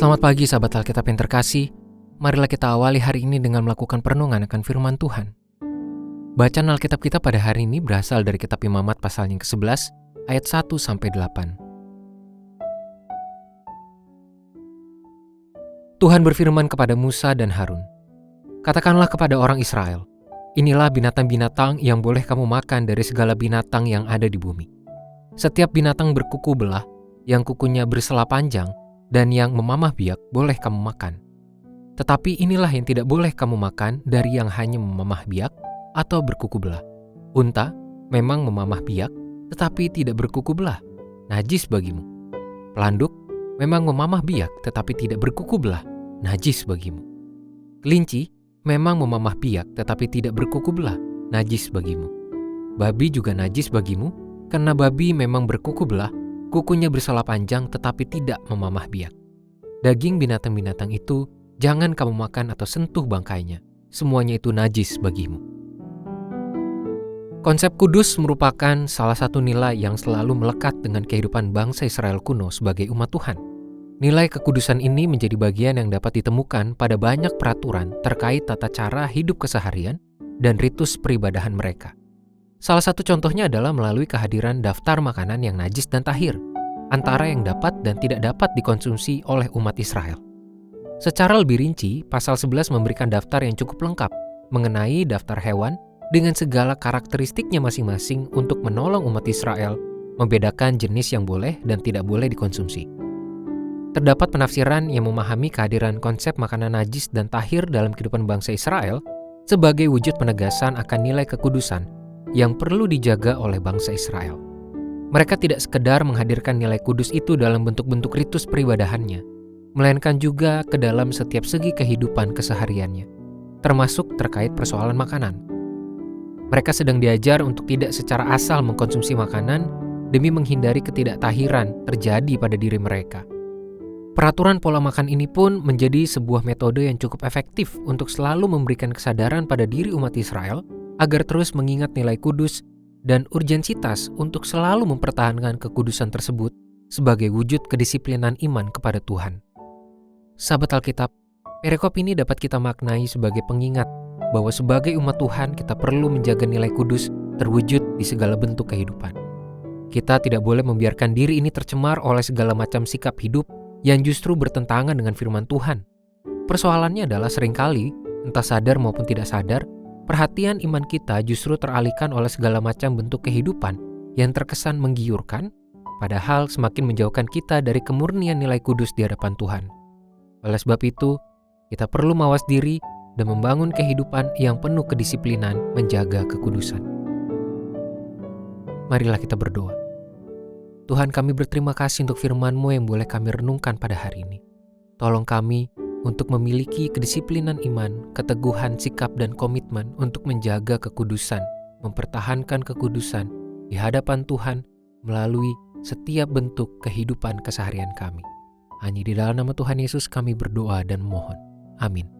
Selamat pagi sahabat Alkitab yang terkasih. Marilah kita awali hari ini dengan melakukan perenungan akan firman Tuhan. Bacaan Alkitab kita pada hari ini berasal dari kitab Imamat pasal yang ke-11 ayat 1-8. Tuhan berfirman kepada Musa dan Harun, "Katakanlah kepada orang Israel, inilah binatang-binatang yang boleh kamu makan dari segala binatang yang ada di bumi. Setiap binatang berkuku belah, yang kukunya bersela panjang, dan yang memamah biak boleh kamu makan. Tetapi inilah yang tidak boleh kamu makan dari yang hanya memamah biak atau berkuku belah. Unta memang memamah biak, tetapi tidak berkuku belah, najis bagimu. Pelanduk memang memamah biak, tetapi tidak berkuku belah, najis bagimu. Kelinci memang memamah biak, tetapi tidak berkuku belah, najis bagimu. Babi juga najis bagimu, karena babi memang berkuku belah, kukunya bersela panjang tetapi tidak memamah biak. Daging binatang-binatang itu jangan kamu makan atau sentuh bangkainya. Semuanya itu najis bagimu." Konsep kudus merupakan salah satu nilai yang selalu melekat dengan kehidupan bangsa Israel kuno sebagai umat Tuhan. Nilai kekudusan ini menjadi bagian yang dapat ditemukan pada banyak peraturan terkait tata cara hidup keseharian dan ritus peribadahan mereka. Salah satu contohnya adalah melalui kehadiran daftar makanan yang najis dan tahir, antara yang dapat dan tidak dapat dikonsumsi oleh umat Israel. Secara lebih rinci, pasal 11 memberikan daftar yang cukup lengkap mengenai daftar hewan dengan segala karakteristiknya masing-masing untuk menolong umat Israel membedakan jenis yang boleh dan tidak boleh dikonsumsi. Terdapat penafsiran yang memahami kehadiran konsep makanan najis dan tahir dalam kehidupan bangsa Israel sebagai wujud penegasan akan nilai kekudusan yang perlu dijaga oleh bangsa Israel. Mereka tidak sekedar menghadirkan nilai kudus itu dalam bentuk-bentuk ritus peribadahannya, melainkan juga ke dalam setiap segi kehidupan kesehariannya, termasuk terkait persoalan makanan. Mereka sedang diajar untuk tidak secara asal mengkonsumsi makanan demi menghindari ketidaktahiran terjadi pada diri mereka. Peraturan pola makan ini pun menjadi sebuah metode yang cukup efektif untuk selalu memberikan kesadaran pada diri umat Israel agar terus mengingat nilai kudus dan urgensitas untuk selalu mempertahankan kekudusan tersebut sebagai wujud kedisiplinan iman kepada Tuhan. Sahabat Alkitab, perikop ini dapat kita maknai sebagai pengingat bahwa sebagai umat Tuhan kita perlu menjaga nilai kudus terwujud di segala bentuk kehidupan. Kita tidak boleh membiarkan diri ini tercemar oleh segala macam sikap hidup yang justru bertentangan dengan firman Tuhan. Persoalannya adalah seringkali, entah sadar maupun tidak sadar, perhatian iman kita justru teralihkan oleh segala macam bentuk kehidupan yang terkesan menggiurkan, padahal semakin menjauhkan kita dari kemurnian nilai kudus di hadapan Tuhan. Oleh sebab itu, kita perlu mawas diri dan membangun kehidupan yang penuh kedisiplinan menjaga kekudusan. Marilah kita berdoa. Tuhan, kami berterima kasih untuk firman-Mu yang boleh kami renungkan pada hari ini. Tolong kami untuk memiliki kedisiplinan iman, keteguhan sikap dan komitmen untuk menjaga kekudusan, mempertahankan kekudusan di hadapan Tuhan melalui setiap bentuk kehidupan keseharian kami. Hanya di dalam nama Tuhan Yesus kami berdoa dan memohon. Amin.